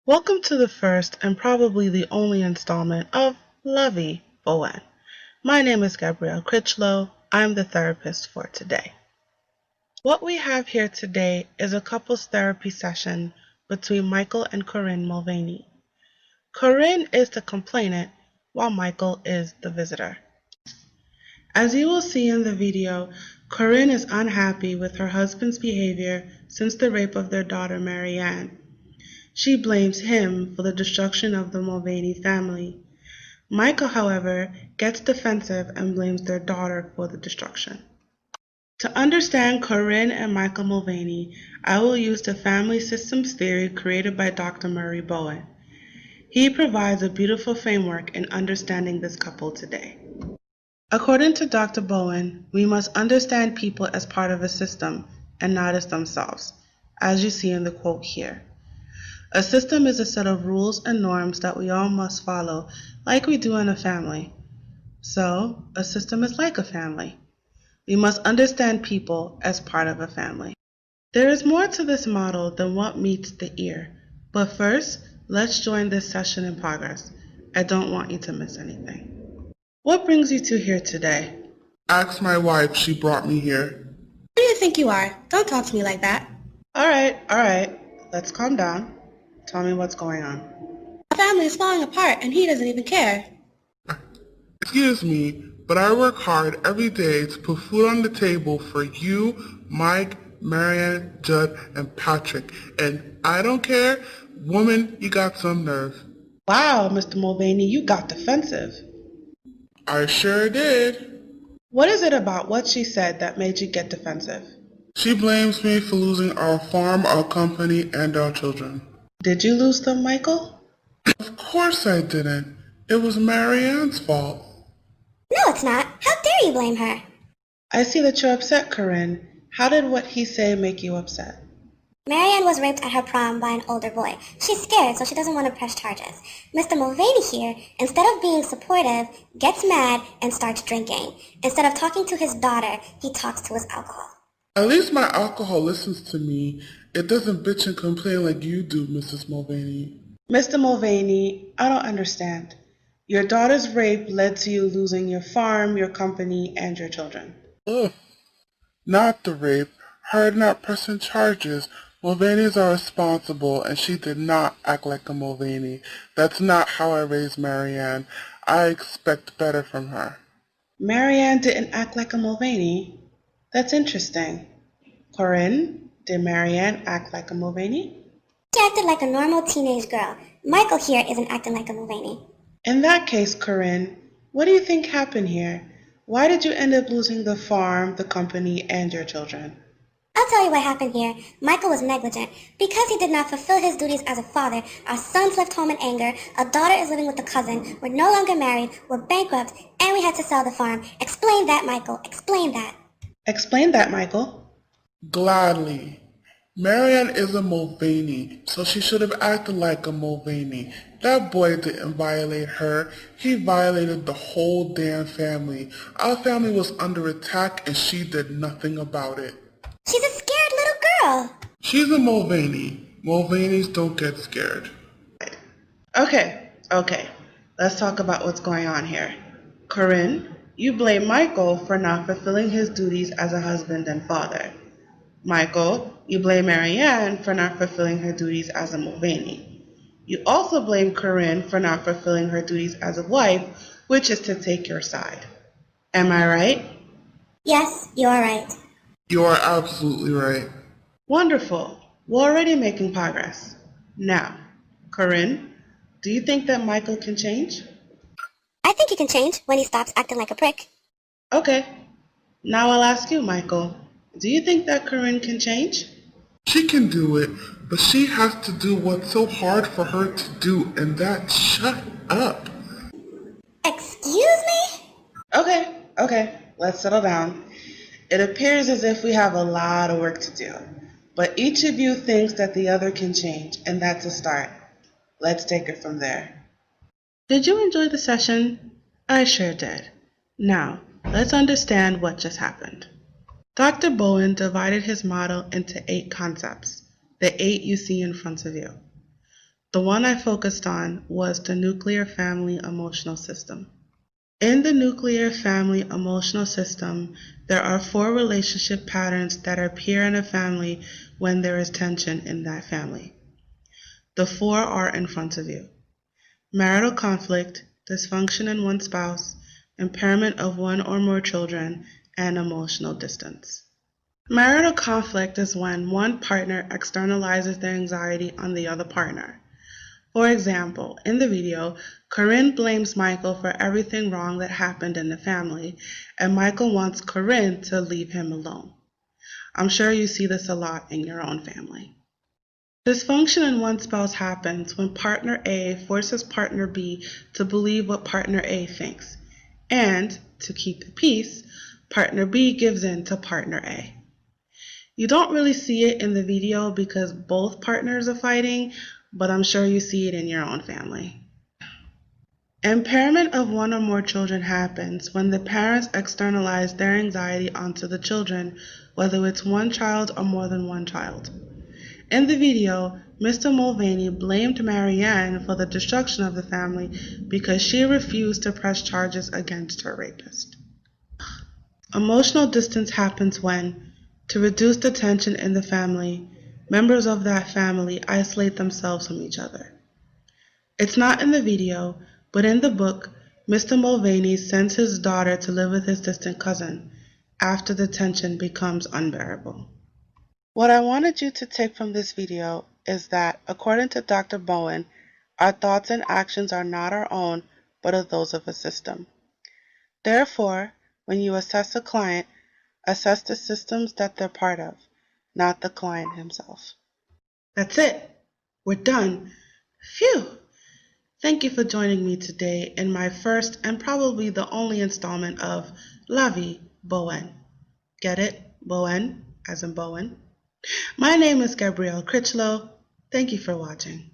Welcome to the first and probably the only installment of Lovey Bowen. My name is Gabrielle Crichlow. I'm the therapist for today. What we have here today is a couples therapy session between Michael and Corinne Mulvaney. Corinne is the complainant while Michael is the visitor. As you will see in the video, Corinne is unhappy with her husband's behavior since the rape of their daughter Marianne. She blames him for the destruction of the Mulvaney family. Michael, however, gets defensive and blames their daughter for the destruction. To understand Corinne and Michael Mulvaney, I will use the family systems theory created by Dr. Murray Bowen. He provides a beautiful framework in understanding this couple today. According to Dr. Bowen, we must understand people as part of a system and not as themselves, as you see in the quote here. A system is a set of rules and norms that we all must follow, like we do in a family. So, a system is like a family. We must understand people as part of a family. There is more to this model than what meets the ear, but first, let's join this session in progress. I don't want you to miss anything. What brings you two here today? Ask my wife, she brought me here. Who do you think you are? Don't talk to me like that. All right. Let's calm down. Tell me what's going on. Our family is falling apart and he doesn't even care. Excuse me, but I work hard every day to put food on the table for you, Mike, Marianne, Judd, and Patrick. And I don't care. Woman, you got some nerve. Wow, Mr. Mulvaney, you got defensive. I sure did. What is it about what she said that made you get defensive? She blames me for losing our farm, our company, and our children. Did you lose them, Michael? Of course I didn't. It was Marianne's fault. No, it's not. How dare you blame her? I see that you're upset, Corinne. How did what he say make you upset? Marianne was raped at her prom by an older boy. She's scared, so she doesn't want to press charges. Mr. Mulvaney here, instead of being supportive, gets mad and starts drinking. Instead of talking to his daughter, he talks to his alcohol. At least my alcohol listens to me. It doesn't bitch and complain like you do, Mrs. Mulvaney. Mr. Mulvaney, I don't understand. Your daughter's rape led to you losing your farm, your company, and your children. Ugh. Not the rape. Her not pressing charges. Mulvaneys are responsible, and she did not act like a Mulvaney. That's not how I raised Marianne. I expect better from her. Marianne didn't act like a Mulvaney? That's interesting. Corinne, did Marianne act like a Mulvaney? She acted like a normal teenage girl. Michael here isn't acting like a Mulvaney. In that case, Corinne, what do you think happened here? Why did you end up losing the farm, the company, and your children? I'll tell you what happened here. Michael was negligent. Because he did not fulfill his duties as a father, our sons left home in anger, a daughter is living with a cousin, we're no longer married, we're bankrupt, and we had to sell the farm. Explain that, Michael. Explain that. Explain that, Michael. Gladly. Marianne is a Mulvaney, so she should have acted like a Mulvaney. That boy didn't violate her. He violated the whole damn family. Our family was under attack and she did nothing about it. She's a scared little girl. She's a Mulvaney. Mulvaneys don't get scared. Okay. Let's talk about what's going on here. Corinne, you blame Michael for not fulfilling his duties as a husband and father. Michael, you blame Marianne for not fulfilling her duties as a Mulvaney. You also blame Corinne for not fulfilling her duties as a wife, which is to take your side. Am I right? Yes, you're right. You are absolutely right. Wonderful. We're already making progress. Now, Corinne, do you think that Michael can change? I think he can change when he stops acting like a prick. Okay. Now I'll ask you, Michael. Do you think that Corinne can change? She can do it, but she has to do what's so hard for her to do, and that's shut up. Excuse me? Okay. Let's settle down. It appears as if we have a lot of work to do, but each of you thinks that the other can change, and that's a start. Let's take it from there. Did you enjoy the session? I sure did. Now, let's understand what just happened. Dr. Bowen divided his model into 8 concepts, the 8 you see in front of you. The one I focused on was the nuclear family emotional system. In the nuclear family emotional system, there are 4 relationship patterns that appear in a family when there is tension in that family. The 4 are in front of you: marital conflict, dysfunction in one spouse, impairment of one or more children, and emotional distance. Marital conflict is when one partner externalizes their anxiety on the other partner. For example, in the video, Corinne blames Michael for everything wrong that happened in the family, and Michael wants Corinne to leave him alone. I'm sure you see this a lot in your own family. Dysfunction in one spouse happens when partner A forces partner B to believe what partner A thinks, and, to keep the peace, partner B gives in to partner A. You don't really see it in the video because both partners are fighting, but I'm sure you see it in your own family. Impairment of one or more children happens when the parents externalize their anxiety onto the children, whether it's one child or more than one child. In the video, Mr. Mulvaney blamed Marianne for the destruction of the family because she refused to press charges against her rapist. Emotional distance happens when, to reduce the tension in the family, members of that family isolate themselves from each other. It's not in the video, but in the book, Mr. Mulvaney sends his daughter to live with his distant cousin after the tension becomes unbearable. What I wanted you to take from this video is that, according to Dr. Bowen, our thoughts and actions are not our own, but are those of a system. Therefore, when you assess a client, assess the systems that they're part of, not the client himself. That's it. We're done. Phew! Thank you for joining me today in my first and probably the only installment of La Vie Bowen. Get it? Bowen, as in Bowen. My name is Gabrielle Crichlow. Thank you for watching.